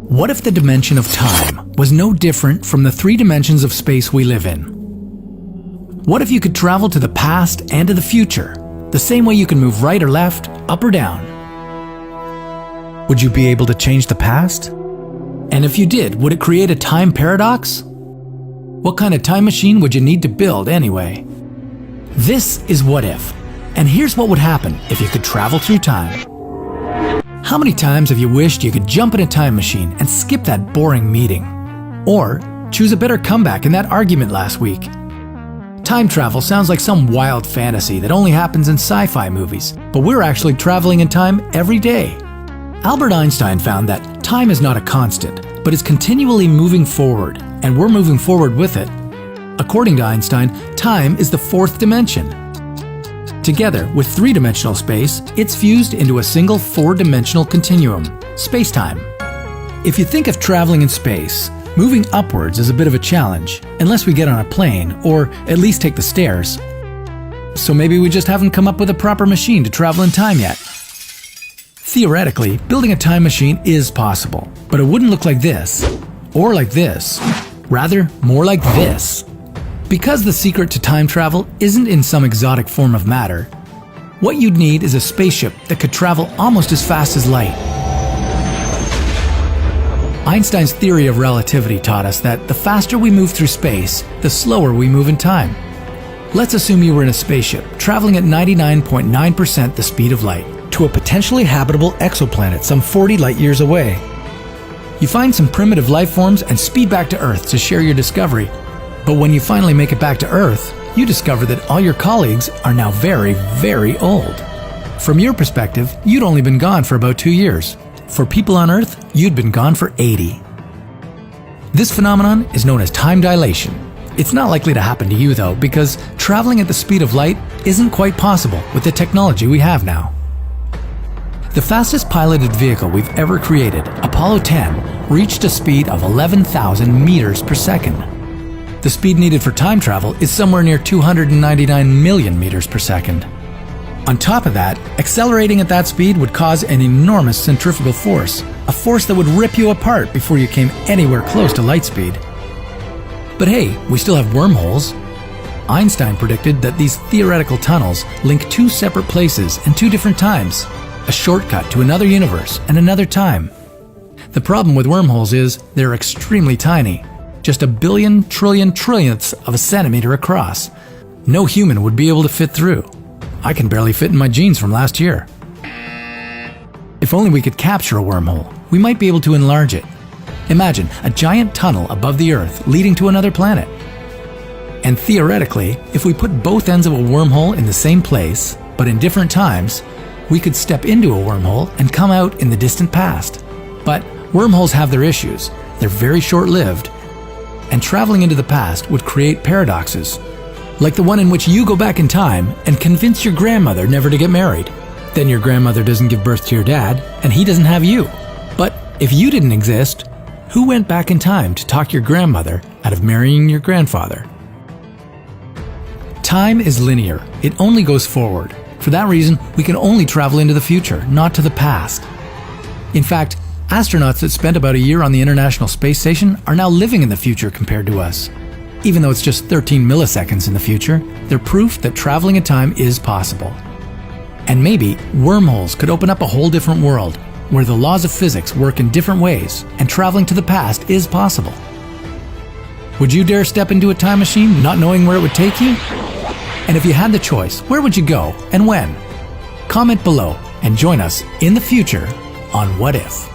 What if the dimension of time was no different from the three dimensions of space we live in? What if you could travel to the past and to the future, the same way you can move right or left, up or down? Would you be able to change the past? And if you did, would it create a time paradox? What kind of time machine would you need to build anyway? This is What If, and here's what would happen if you could travel through time. How many times have you wished you could jump in a time machine and skip that boring meeting? Or choose a better comeback in that argument last week? Time travel sounds like some wild fantasy that only happens in sci-fi movies, but we're actually traveling in time every day. Albert Einstein found that time is not a constant, but is continually moving forward, and we're moving forward with it. According to Einstein, time is the fourth dimension. Together with three-dimensional space, it's fused into a single four-dimensional continuum, space-time. If you think of traveling in space, moving upwards is a bit of a challenge, unless we get on a plane, or at least take the stairs. So maybe we just haven't come up with a proper machine to travel in time yet. Theoretically, building a time machine is possible, but it wouldn't look like this, or like this. Rather, more like this. Because the secret to time travel isn't in some exotic form of matter, what you'd need is a spaceship that could travel almost as fast as light. Einstein's theory of relativity taught us that the faster we move through space, the slower we move in time. Let's assume you were in a spaceship, traveling at 99.9% the speed of light, to a potentially habitable exoplanet some 40 light years away. You find some primitive life forms and speed back to Earth to share your discovery. But when you finally make it back to Earth, you discover that all your colleagues are now very, very old. From your perspective, you'd only been gone for about 2 years. For people on Earth, you'd been gone for 80. This phenomenon is known as time dilation. It's not likely to happen to you though, because traveling at the speed of light isn't quite possible with the technology we have now. The fastest piloted vehicle we've ever created, Apollo 10, reached a speed of 11,000 meters per second. The speed needed for time travel is somewhere near 299 million meters per second. On top of that, accelerating at that speed would cause an enormous centrifugal force, a force that would rip you apart before you came anywhere close to light speed. But hey, we still have wormholes. Einstein predicted that these theoretical tunnels link two separate places and two different times, a shortcut to another universe and another time. The problem with wormholes is they're extremely tiny, just a billion trillion trillionths of a centimeter across. No human would be able to fit through. I can barely fit in my jeans from last year. If only we could capture a wormhole, we might be able to enlarge it. Imagine a giant tunnel above the Earth leading to another planet. And theoretically, if we put both ends of a wormhole in the same place, but in different times, we could step into a wormhole and come out in the distant past. But wormholes have their issues. They're very short-lived, and traveling into the past would create paradoxes, like the one in which you go back in time and convince your grandmother never to get married. Then your grandmother doesn't give birth to your dad, and he doesn't have you. But if you didn't exist, who went back in time to talk your grandmother out of marrying your grandfather? Time is linear. It only goes forward. For that reason, we can only travel into the future, not to the past. In fact, astronauts that spent about a year on the International Space Station are now living in the future compared to us. Even though it's just 13 milliseconds in the future, they're proof that traveling in time is possible. And maybe wormholes could open up a whole different world, where the laws of physics work in different ways and traveling to the past is possible. Would you dare step into a time machine not knowing where it would take you? And if you had the choice, where would you go and when? Comment below and join us in the future on What If.